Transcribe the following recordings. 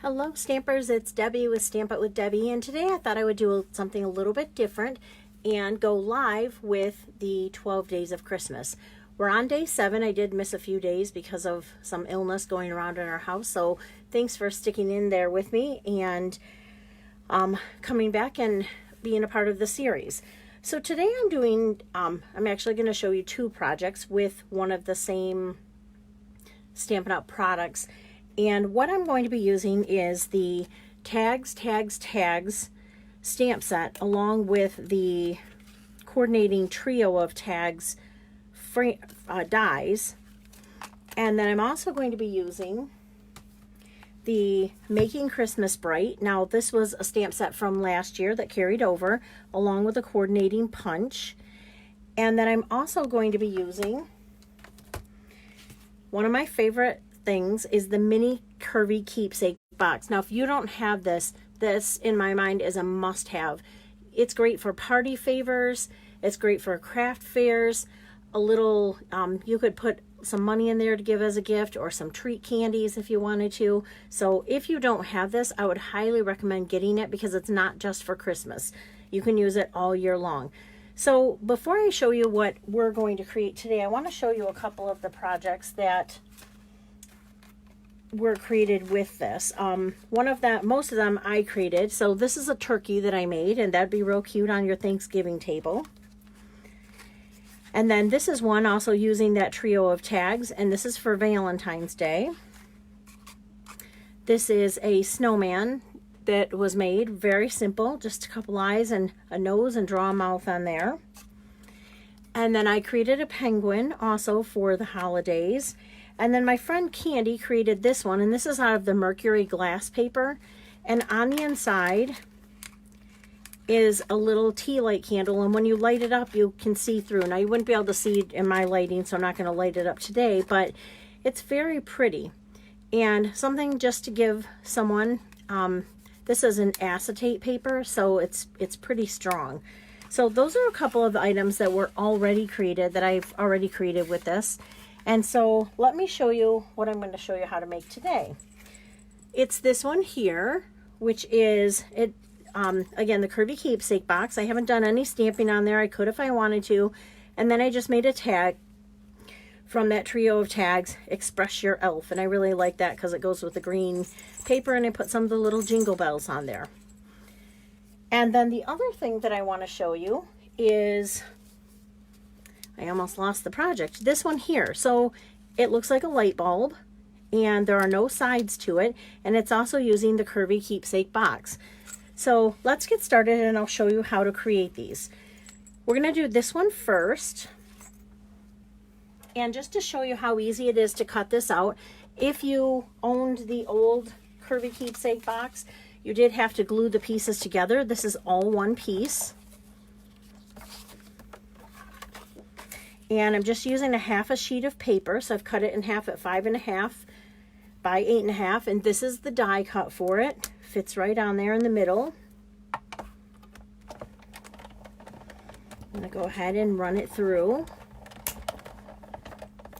Hello Stampers, it's Debbie with Stamp It with Debbie, and today I thought I would do something a little bit different and go live with the 12 days of Christmas. We're on day 7. I did miss a few days because of some illness going around in our house, so thanks for sticking in there with me and coming back and being a part of the series. So today I'm actually going to show you 2 projects with one of the same Stampin' Up! Products. And what I'm going to be using is the Tags stamp set along with the coordinating trio of tags dies. And then I'm also going to be using the Making Christmas Bright. Now this was a stamp set from last year that carried over along with a coordinating punch. And then I'm also going to be using one of my favorite things is the mini curvy keepsake box. Now if you don't have this in my mind is a must-have. It's great for party favors, it's great for craft fairs, a little you could put some money in there to give as a gift or some treat candies if you wanted to. So if you don't have this, I would highly recommend getting it because it's not just for Christmas. You can use it all year long. So before I show you what we're going to create today, I want to show you a couple of the projects that were created with this. Most of them I created. So this is a turkey that I made, and that'd be real cute on your Thanksgiving table. And then this is one also using that trio of tags, and this is for Valentine's Day. This is a snowman that was made very simple, just a couple eyes and a nose and draw a mouth on there. And then I created a penguin also for the holidays. And then my friend Candy created this one, and this is out of the Mercury glass paper. And on the inside is a little tea light candle, and when you light it up, you can see through. Now, you wouldn't be able to see it in my lighting, so I'm not going to light it up today, but it's very pretty. And something just to give someone, this is an acetate paper, so it's pretty strong. So those are a couple of items that were already created, that I've already created with this. And so let me show you what I'm going to show you how to make today. It's this one here, which is, again, the curvy keepsake box. I haven't done any stamping on there. I could if I wanted to. And then I just made a tag from that trio of tags, Express Your Elf. And I really like that because it goes with the green paper, and I put some of the little jingle bells on there. And then the other thing that I want to show you is, I almost lost the project. This one here. So it looks like a light bulb, and there are no sides to it, and it's also using the curvy keepsake box. So let's get started, and I'll show you how to create these. We're going to do this one first. And just to show you how easy it is to cut this out, if you owned the old curvy keepsake box, you did have to glue the pieces together. This is all one piece. And I'm just using a half a sheet of paper, so I've cut it in half at 5.5 by 8.5, and this is the die cut for it. Fits right on there in the middle. I'm going to go ahead and run it through.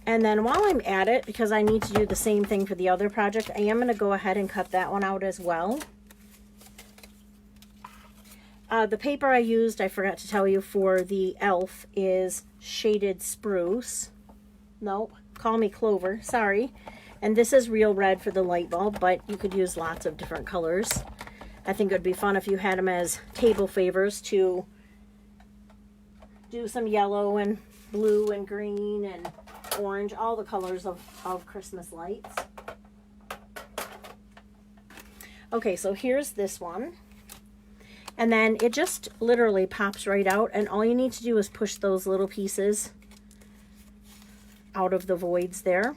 And then while I'm at it, because I need to do the same thing for the other project, I am going to go ahead and cut that one out as well. The paper I used, I forgot to tell you, for the elf is shaded spruce. Nope, call me clover, sorry. And this is real red for the light bulb, but you could use lots of different colors. I think it would be fun if you had them as table favors to do some yellow and blue and green and orange, all the colors of Christmas lights. Okay, so here's this one. And then it just literally pops right out, and all you need to do is push those little pieces out of the voids there.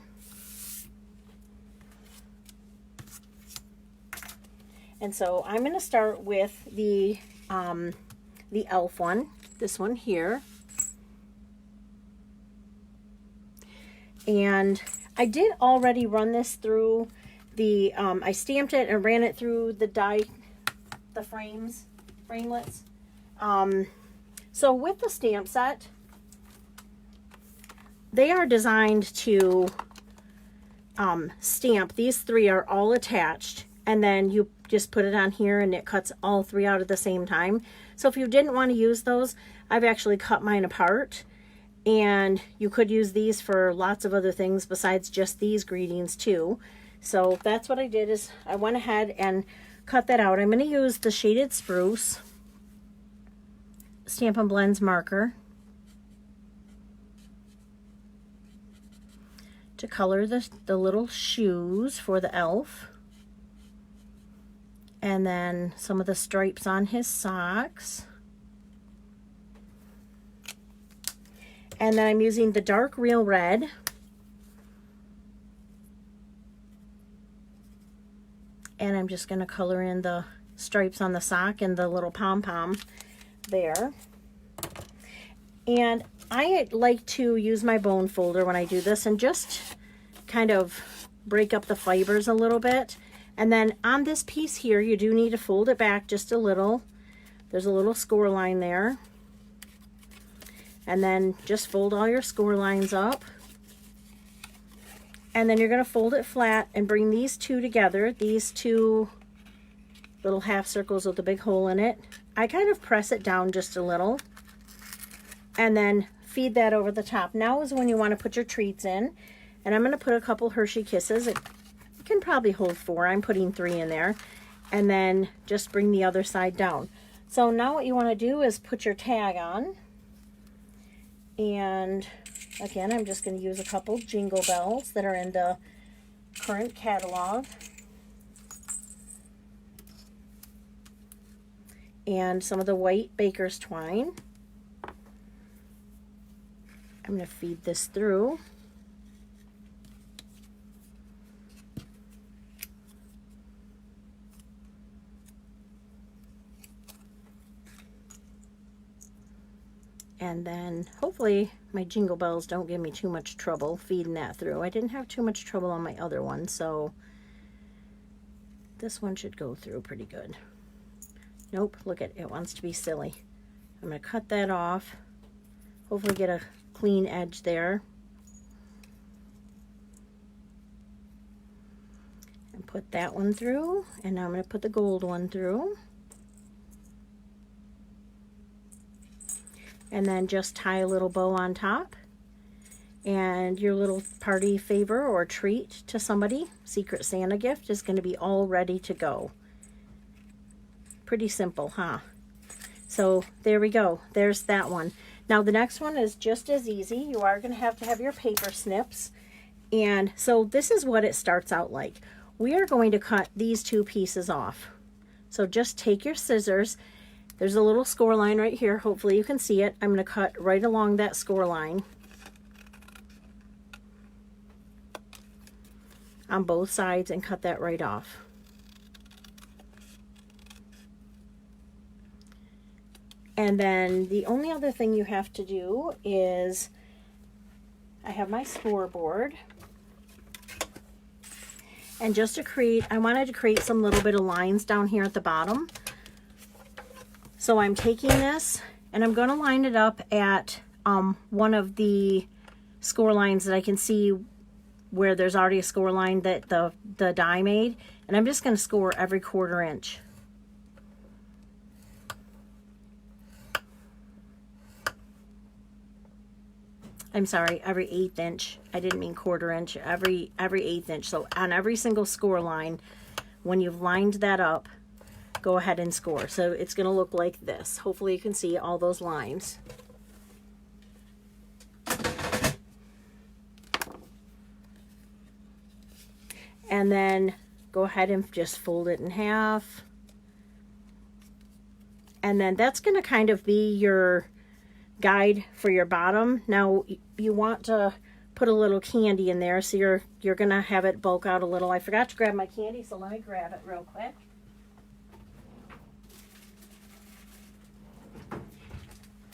And so I'm going to start with the elf one, this one here. And I did already run this through the, I stamped it and ran it through the framelets. So with the stamp set, they are designed to stamp. These 3 are all attached, and then you just put it on here and it cuts all three out at the same time. So if you didn't want to use those, I've actually cut mine apart, and you could use these for lots of other things besides just these greetings too. So that's what I did, is I went ahead and cut that out. I'm going to use the Shaded Spruce Stampin' Blends marker to color the little shoes for the elf, and then some of the stripes on his socks. And then I'm using the dark Real Red and I'm just going to color in the stripes on the sock and the little pom-pom there. And I like to use my bone folder when I do this and just kind of break up the fibers a little bit. And then on this piece here, you do need to fold it back just a little. There's a little score line there. And then just fold all your score lines up. And then you're going to fold it flat and bring these two together, these two little half circles with a big hole in it. I kind of press it down just a little and then feed that over the top. Now is when you want to put your treats in. And I'm going to put a couple Hershey Kisses. It can probably hold 4. I'm putting 3 in there. And then just bring the other side down. So now what you want to do is put your tag on. And again, I'm just going to use a couple Jingle Bells that are in the current catalog. And some of the white baker's twine. I'm going to feed this through. And then hopefully my Jingle Bells don't give me too much trouble feeding that through. I didn't have too much trouble on my other one, so this one should go through pretty good. Nope, look at it, it wants to be silly. I'm going to cut that off. Hopefully get a clean edge there. And put that one through. And now I'm going to put the gold one through. And then just tie a little bow on top. And your little party favor or treat to somebody, Secret Santa gift, is going to be all ready to go. Pretty simple, huh? So there we go. There's that one. Now the next one is just as easy. You are going to have your paper snips. And so this is what it starts out like. We are going to cut these two pieces off. So just take your scissors. There's a little score line right here. Hopefully you can see it. I'm going to cut right along that score line on both sides and cut that right off. And then the only other thing you have to do is, I have my scoreboard. And just to create, I wanted to create some little bit of lines down here at the bottom. So I'm taking this and I'm going to line it up at one of the score lines that I can see where there's already a score line that the die made. And I'm just going to score every 1/4 inch. I'm sorry, every 1/8 inch. I didn't mean 1/4 inch, every 1/8 inch. So on every single score line, when you've lined that up, go ahead and score. So it's going to look like this. Hopefully you can see all those lines. And then go ahead and just fold it in half. And then that's going to kind of be your guide for your bottom. Now you want to put a little candy in there, so you're going to have it bulk out a little. I forgot to grab my candy, so let me grab it real quick.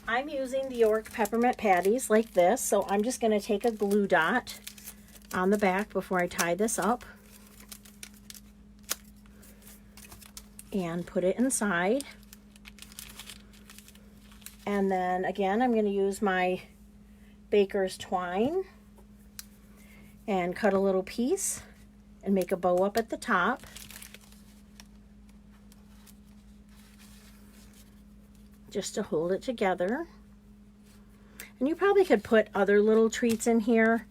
I'm using the York Peppermint Patties like this, so I'm just going to take a glue dot on the back before I tie this up and put it inside. And then again, I'm going to use my baker's twine and cut a little piece and make a bow up at the top. just to hold it together. And you probably could put other little treats in here.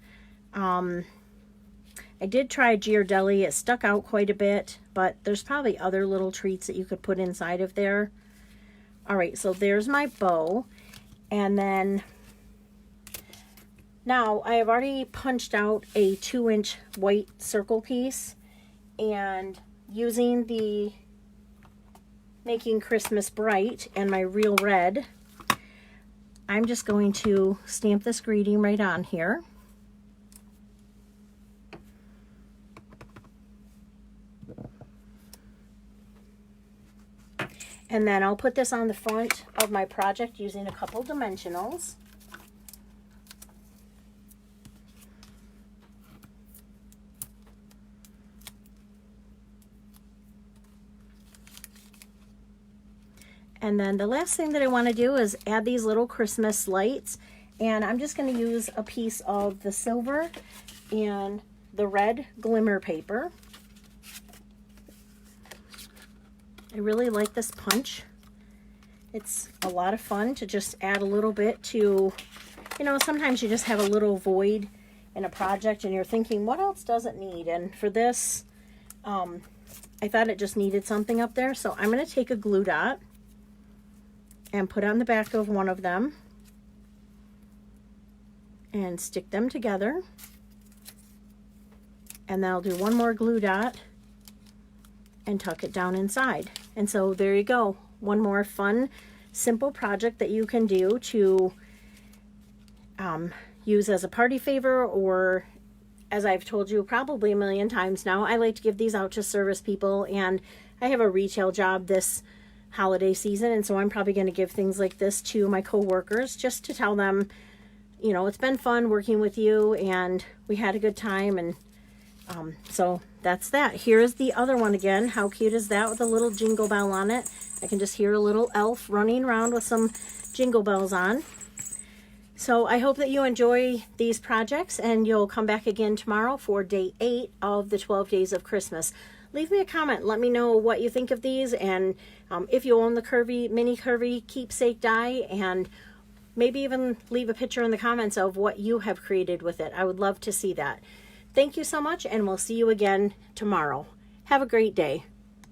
I did try Ghirardelli. It stuck out quite a bit, but there's probably other little treats that you could put inside of there. All right, so there's my bow. And then now I have already punched out a 2-inch white circle piece, and using the Making Christmas Bright and my Real Red, I'm just going to stamp this greeting right on here. And then I'll put this on the front of my project using a couple dimensionals. And then the last thing that I want to do is add these little Christmas lights. And I'm just going to use a piece of the silver and the red glimmer paper. I really like this punch. It's a lot of fun to just add a little bit to, you know, sometimes you just have a little void in a project and you're thinking, what else does it need? And for this, I thought it just needed something up there. So I'm going to take a glue dot and put on the back of one of them and stick them together. And then I'll do one more glue dot and tuck it down inside. And so there you go. One more fun, simple project that you can do to use as a party favor, or as I've told you probably a million times now, I like to give these out to service people, and I have a retail job this holiday season, and so I'm probably going to give things like this to my coworkers just to tell them, you know, it's been fun working with you and we had a good time. And so that's that. Here's the other one again. How cute is that with a little jingle bell on it? I can just hear a little elf running around with some jingle bells on. So I hope that you enjoy these projects, and you'll come back again tomorrow for day 8 of the 12 days of Christmas. Leave me a comment. Let me know what you think of these, and if you own the curvy, mini curvy keepsake die, and maybe even leave a picture in the comments of what you have created with it. I would love to see that. Thank you so much, and we'll see you again tomorrow. Have a great day.